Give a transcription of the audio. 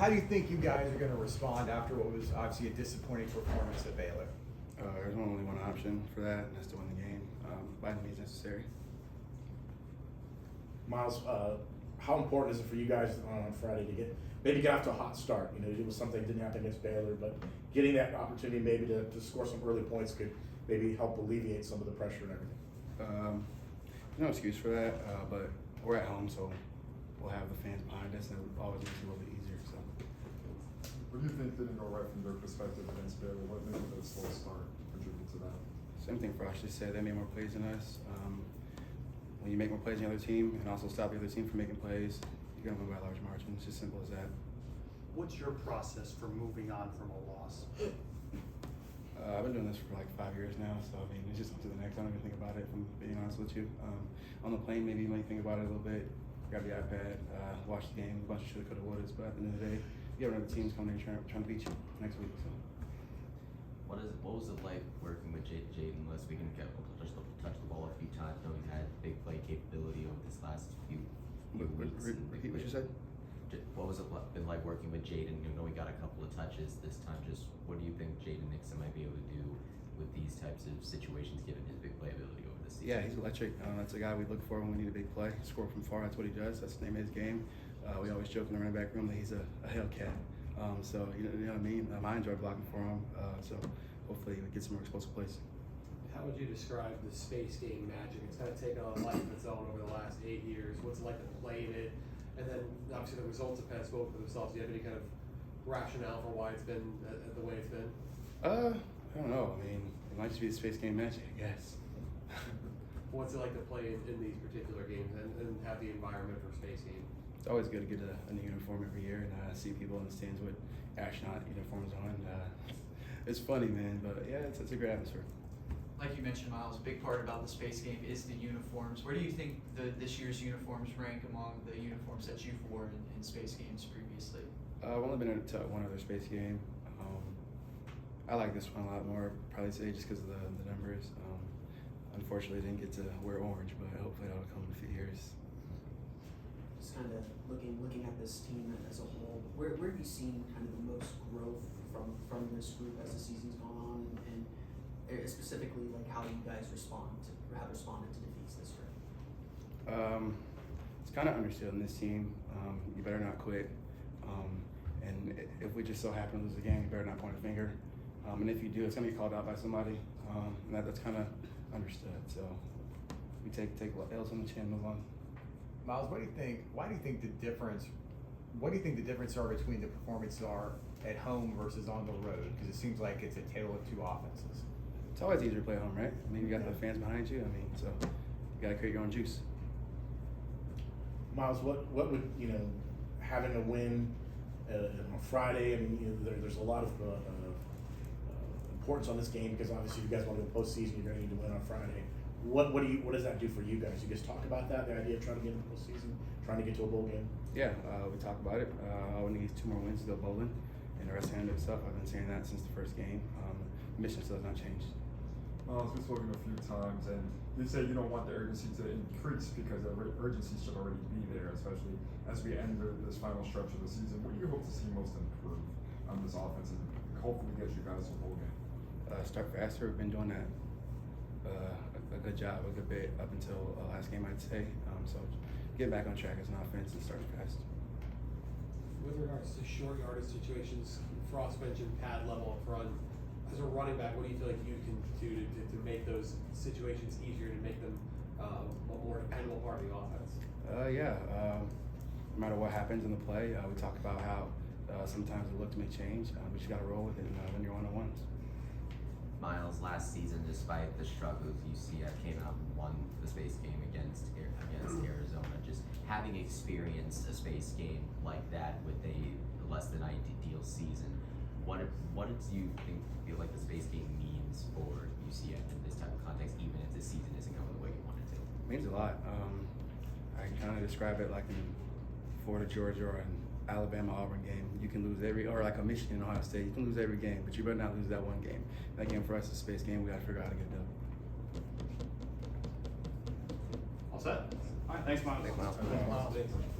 How do you think you guys are going to respond after what was obviously a disappointing performance at Baylor? There's only one option for that, and that's to win the game by any means necessary. Myles, how important is it for you guys on Friday to maybe get off to a hot start? You know, it was something that didn't happen against Baylor, but getting that opportunity maybe to score some early points could maybe help alleviate some of the pressure and everything. There's no excuse for that, but we're at home, so we'll have the fans behind us, and it always makes it a little bit easier. So, What do you think didn't go right from their perspective against Baylor? What made the slow start contribute to that? same thing for us. Just say they made more plays than us. When you make more plays than the other team, and also stop the other team from making plays, you're gonna win by a large margin. It's just simple as that. What's your process for moving on from a loss? I've been doing this for like 5 years now, so I mean, it's just on to the next. I don't even think about it, if I'm being honest with you. On the plane, maybe you might think about it a little bit, grab the iPad, watch the game, a bunch of shoulda, coulda, wouldas, but at the end of the day, you have another team's coming in trying to beat you next week. So. What was it like working with Jaden last week? And touch the ball a few times. I know he's had big play capability over this last few weeks. Repeat what you said. What was it been like working with Jaden? You know, he got a couple of touches this time. Just what do you think Jaden Nixon might be able to do with these types of situations, given his big play ability over the season? Yeah, he's electric. That's a guy we look for when we need a big play. Score from far. That's what he does. That's the name of his game. We always joke in the running back room that he's a Hellcat. So you know what I mean. I enjoy blocking for him. So hopefully we get some more explosive plays. How would you describe the space game magic? It's kind of taken on a life of its own over the last 8 years. What's it like to play in it? And then obviously the results have kind of spoken for themselves. Do you have any kind of rationale for why it's been the way it's been? I don't know. I mean, it might just be the space game magic, I guess. What's it like to play in these particular games and have the environment for space game? It's always good to get a new uniform every year and see people in the stands with astronaut uniforms on. It's funny, man, but yeah, it's a great atmosphere. Like you mentioned, Myles, a big part about the space game is the uniforms. Where do you think this year's uniforms rank among the uniforms that you've worn in space games previously? I've only been to one other space game. I like this one a lot more, probably say just because of the numbers. Unfortunately, I didn't get to wear orange, but hopefully that'll come in a few years. Just kind of looking at this team as a whole, where have you seen kind of the most growth from this group as the season's gone on, and specifically like how you guys have responded to defeats this year? It's kind of understood in this team. You better not quit, and if we just so happen to lose the game, you better not point a finger. And if you do, it's gonna be called out by somebody. And that's kind of understood. So we take L's on the chin, move on. Myles, what do you think? Why do you think the difference? What do you think the difference are between the performances are at home versus on the road? Because it seems like it's a tale of two offenses. It's always easier to play at home, right? I mean, you got the fans behind you. I mean, so you got to create your own juice. Myles, what would having a win on Friday? I mean, there's a lot of importance on this game because obviously you guys want to go postseason. You're going to need to win on Friday. What does that do for you guys? You guys talk about that, the idea of trying to get into the postseason, trying to get to a bowl game? Yeah, we talk about it. I want to get 2 more wins to go bowling, and the rest handle stuff. I've been saying that since the first game. Mission still has not changed. Myles, we've spoken a few times, and you say you don't want the urgency to increase because the urgency should already be there, especially as we end this final stretch of the season. What do you hope to see most improve on this offense and hopefully get you guys a bowl game? Start faster. We've been doing that a good job, a good bit up until last game, I'd say. So get back on track as an offense and start fast. With regards to short yardage situations, Frost mentioned pad level up front. As a running back, what do you feel like you can do to make those situations easier, to make them a more dependable part of the offense? No matter what happens in the play, we talk about how sometimes the look may change, but you got to roll with it when you're one-on-ones. Myles, last season, despite the struggles, UCF came out and won the space game against Arizona. Just having experienced a space game like that with a less than ideal season, what do you feel like the space game means for UCF in this type of context, even if the season isn't going the way you want it to? It means a lot. I kind of describe it like in Florida, Georgia, or an Alabama, Auburn game. You can lose or like a Michigan, Ohio State. You can lose every game, but you better not lose that one game. That game for us is a space game. We got to figure out how to get it done. All set? All right, thanks, Myles. Thanks, Myles. Thanks.